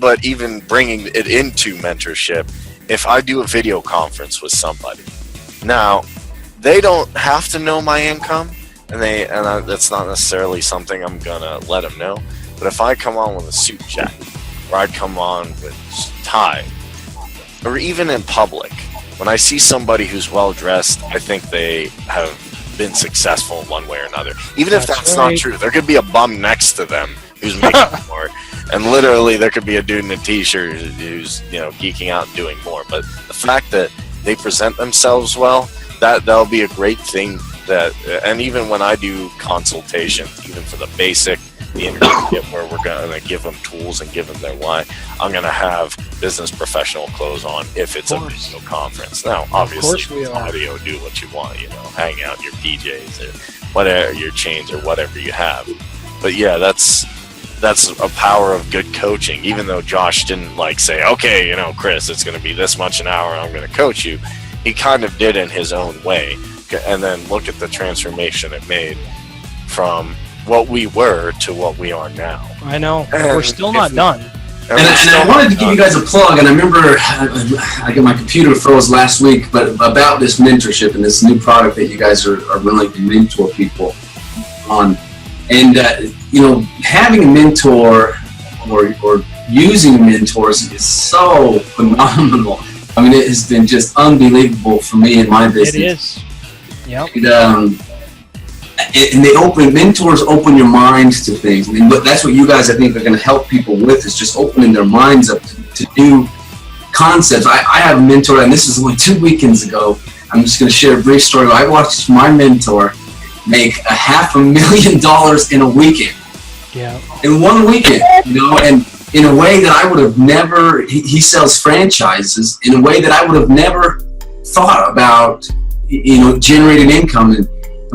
but even bringing it into mentorship, if I do a video conference with somebody, now they don't have to know my income, that's not necessarily something I'm gonna let them know. But if I come on with a suit jacket, or I come on with tie, or even in public, when I see somebody who's well dressed, I think they have been successful in one way or another. Even if that's not true, there could be a bum next to them who's making more, and literally there could be a dude in a t-shirt who's geeking out and doing more. But the fact that they present themselves well, that'll be a great thing. And even when I do consultations, even for the basic, the intermediate, where we're going to give them tools and give them their why, I'm going to have business professional clothes on if it's a video conference. Now, obviously, audio, do what you want, hang out in your PJs or whatever, your chains or whatever you have. But yeah, that's a power of good coaching. Even though Josh didn't say, okay, Chris, it's going to be this much an hour, I'm going to coach you. He kind of did in his own way. And then look at the transformation it made from what we were to what we are now. I know. We're still not done. And I wanted to give you guys a plug, and I remember I got my computer froze last week, but about this mentorship and this new product that you guys are willing to mentor people on. And, having a mentor or using mentors is so phenomenal. I mean, it has been just unbelievable for me in my business. It is. Yep. And mentors open your minds to things. But that's what you guys, I think, are going to help people with, is just opening their minds up to new concepts. I have a mentor, and this is only 2 weekends ago. I'm just going to share a brief story. I watched my mentor make $500,000 in a weekend. Yeah. In 1 weekend, and in a way that I would have never, he sells franchises, in a way that I would have never thought about, generating income. And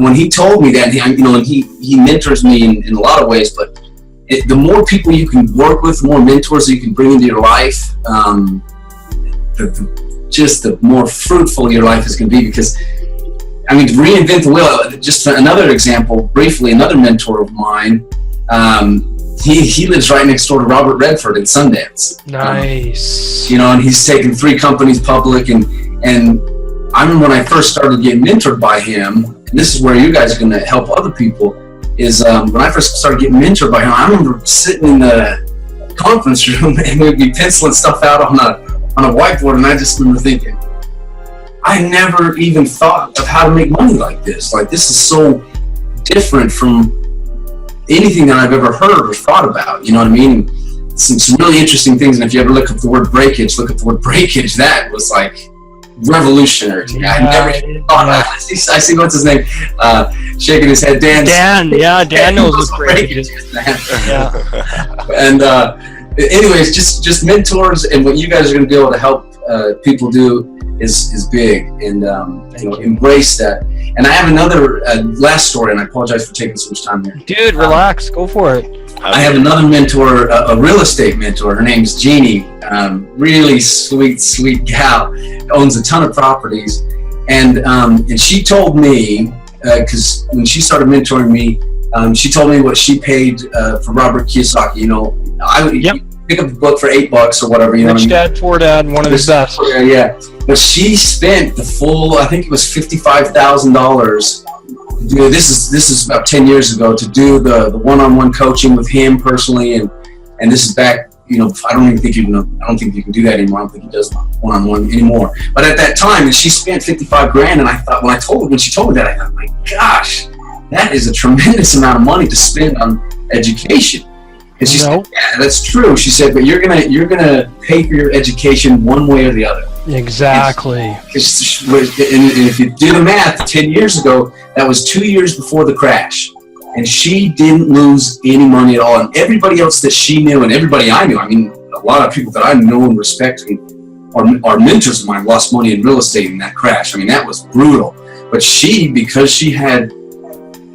when he told me that, he mentors me in a lot of ways, but the more people you can work with, the more mentors you can bring into your life, the more fruitful your life is going to be. Because, to reinvent the wheel, just another example, briefly, another mentor of mine, he lives right next door to Robert Redford in Sundance. Nice. And he's taken 3 companies public, and I remember when I first started getting mentored by him, and this is where you guys are going to help other people, is when I first started getting mentored by him, I remember sitting in the conference room and we'd be penciling stuff out on a whiteboard, and I just remember thinking, I never even thought of how to make money like this. This is so different from anything that I've ever heard or thought about, you know what I mean? Some really interesting things, and if you ever look up the word breakage, that was revolutionary to me. I never thought of that. I see what's his name, shaking his head. Dan, Dan knows what breakage is. Yeah. And anyways, just mentors, and what you guys are going to be able to help people do is big, and embrace that. And I have another last story, and I apologize for taking so much time here. Dude, relax, go for it. I have another mentor, a real estate mentor. Her name's Jeannie. Really sweet gal. Owns a ton of properties, and she told me, because when she started mentoring me, she told me what she paid for Robert Kiyosaki. I pick up the book for $8 or whatever. Rich Dad, Poor Dad, one of his best. Yeah. But she spent the full, I think it was $55,000. This is about 10 years ago, to do the one-on-one coaching with him personally, and this is back. I don't think you can do that anymore. I don't think he does one-on-one anymore. But at that time, and she spent $55,000, and I thought, when she told me that, I thought, my gosh, that is a tremendous amount of money to spend on education. And she said, yeah, that's true. She said, but you're gonna pay for your education one way or the other. Exactly. And if you do the math, 10 years ago, that was 2 years before the crash. And she didn't lose any money at all. And everybody else that she knew, and everybody I knew, a lot of people that I know and respect are mentors of mine, lost money in real estate in that crash. That was brutal. But she, because she had,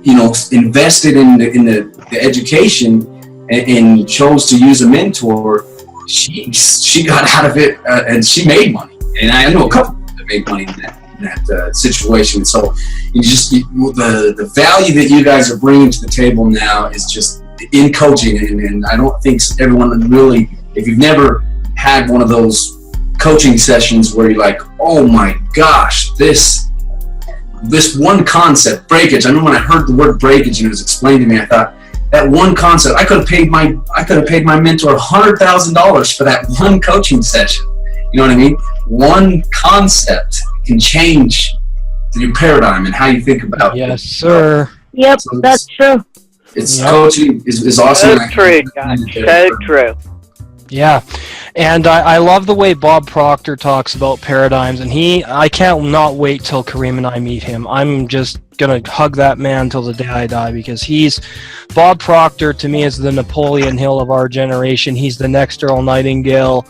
invested in the education and chose to use a mentor, she got out of it, and she made money. And I know a couple that made money in that situation. So the value that you guys are bringing to the table now is just in coaching, and I don't think everyone really if you've never had one of those coaching sessions where you're like, oh my gosh, this one concept, breakage. I know when I heard the word breakage and it was explained to me, I thought, that one concept, I could have paid my mentor $100,000 for that one coaching session. You know what I mean? One concept can change your paradigm and how you think about. Yes, sir. Yep, So that's true. It's coaching is awesome. So true, Josh. So true. Yeah, and I love the way Bob Proctor talks about paradigms, and I can't not wait till Kareem and I meet him. I'm just gonna hug that man till the day I die, because Bob Proctor to me is the Napoleon Hill of our generation. He's the next Earl Nightingale,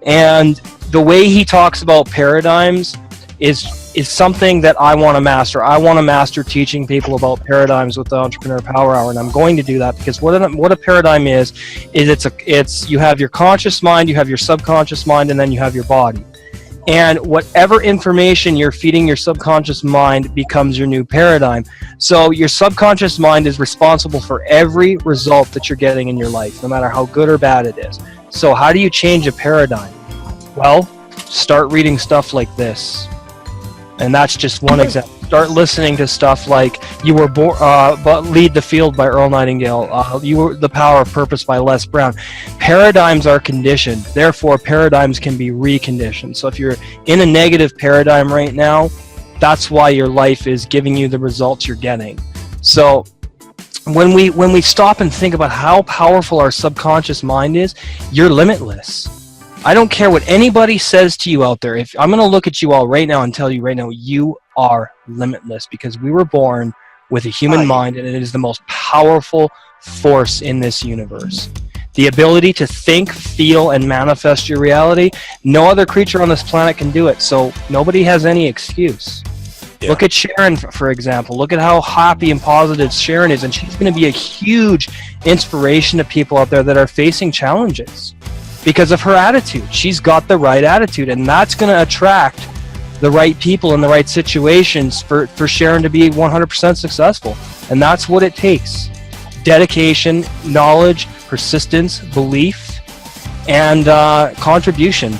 and the way he talks about paradigms is something that I want to master. I want to master teaching people about paradigms with the Entrepreneur Power Hour, and I'm going to do that, because what a paradigm is it's you have your conscious mind, you have your subconscious mind, and then you have your body. And whatever information you're feeding your subconscious mind becomes your new paradigm. So your subconscious mind is responsible for every result that you're getting in your life, no matter how good or bad it is. So how do you change a paradigm? Well, start reading stuff like this. And that's just one example. Start listening to stuff like You Were Born, Lead the Field by Earl Nightingale, You Were the Power of Purpose by Les Brown. Paradigms are conditioned. Therefore, paradigms can be reconditioned. So if you're in a negative paradigm right now, that's why your life is giving you the results you're getting. So when we stop and think about how powerful our subconscious mind is, you're limitless. I don't care what anybody says to you out there. If I'm going to look at you all right now and tell you right now, you are limitless, because we were born with a human mind, and it is the most powerful force in this universe. The ability to think, feel, and manifest your reality, no other creature on this planet can do it, so nobody has any excuse. Yeah. Look at Sharon, for example. Look at how happy and positive Sharon is, and she's going to be a huge inspiration to people out there that are facing challenges. Because of her attitude. She's got the right attitude, and that's going to attract the right people in the right situations for Sharon to be 100% successful. And that's what it takes. Dedication, knowledge, persistence, belief, and contribution.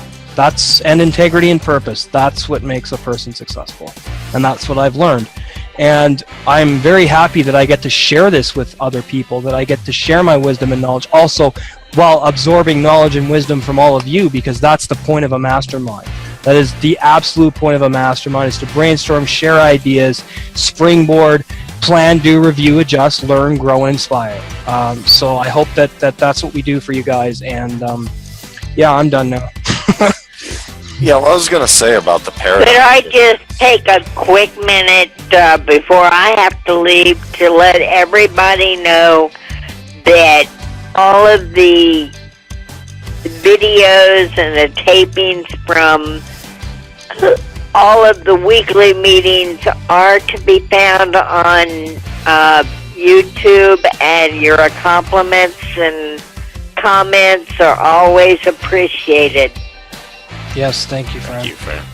And integrity and purpose. That's what makes a person successful. And that's what I've learned. And I'm very happy that I get to share this with other people, that I get to share my wisdom and knowledge also while absorbing knowledge and wisdom from all of you, because that's the point of a mastermind. That is the absolute point of a mastermind, is to brainstorm, share ideas, springboard, plan, do, review, adjust, learn, grow, and inspire. So I hope that's what we do for you guys. And yeah, I'm done now. Yeah, what I was going to say about the paradigm. Could I just take a quick minute before I have to leave to let everybody know that all of the videos and the tapings from all of the weekly meetings are to be found on YouTube, and your compliments and comments are always appreciated. Yes, thank you, friend. Thank you, friend.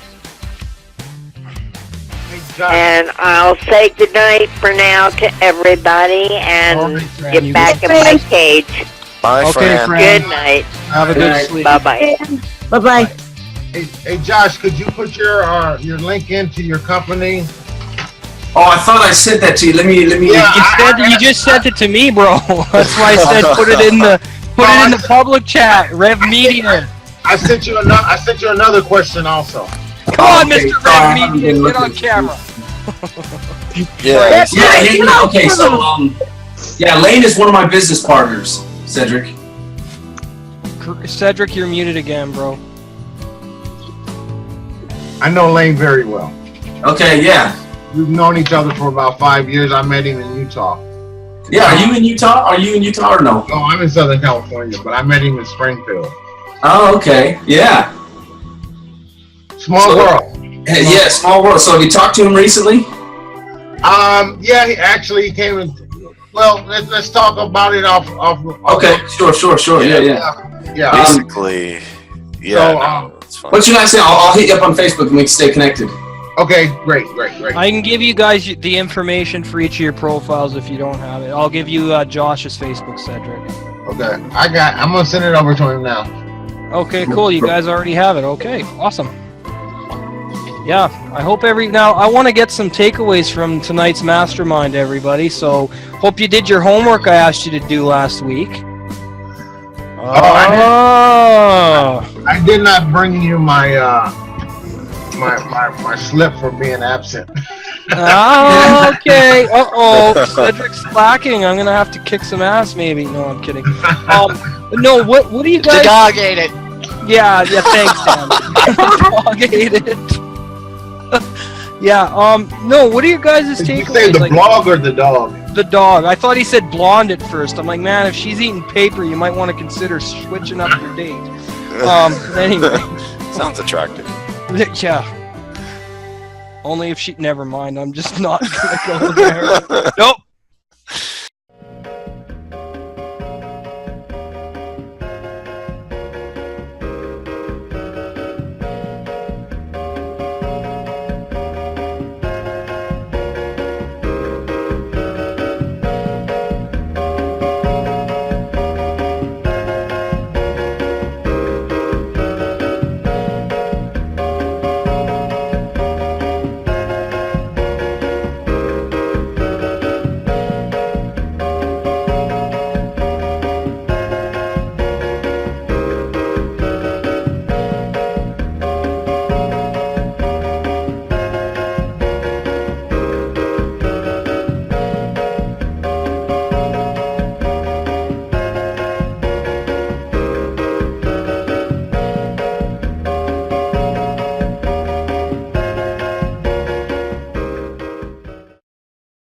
And I'll say goodnight for now to everybody, and get back in my cage. Bye, friend. Good night. Have a good sleep. Bye-bye. Bye-bye. Hey, Josh, could you put your link into your company? Oh, I thought I sent that to you. Let me. Yeah, You just sent it to me, bro. That's why I said put it in the public chat. Rev Media. I sent you another question also. Come on, Mr. Rev Media, get on camera. Yeah. Okay, so Lane is one of my business partners, Cedric. Cedric, you're muted again, bro. I know Lane very well. Okay, yeah. We've known each other for about 5 years. I met him in Utah. Yeah, are you in Utah? Are you in Utah or no? No, I'm in Southern California, but I met him in Springfield. Oh, okay. Yeah. Small world. Yeah, small world. So have you talked to him recently? Yeah, he came and, well, let's talk about it off. Okay, sure. Yeah. Basically, yeah. That's fine. What's your last name? I'll hit you up on Facebook and we can stay connected. Okay, great. I can give you guys the information for each of your profiles if you don't have it. I'll give you Josh's Facebook, Cedric. Okay, I'm gonna send it over to him now. Okay, cool. You guys already have it. Okay, awesome. Yeah, I hope now I want to get some takeaways from tonight's mastermind, everybody. So hope you did your homework I asked you to do last week. I did not bring you my my slip for being absent. Okay. Cedric's slacking. I'm gonna have to kick some ass, maybe. No, I'm kidding. No. What do you guys? The dog ate it. Yeah. Thanks, Dan. The dog ate it. Yeah. No. What are you guys' Did you takeaways? say the blog or the dog? The dog. I thought he said blonde at first. I'm like, man, if she's eating paper, you might want to consider switching up your date. Anyway. Sounds attractive. Yeah. Only if she. Never mind. I'm just not gonna go there. Nope.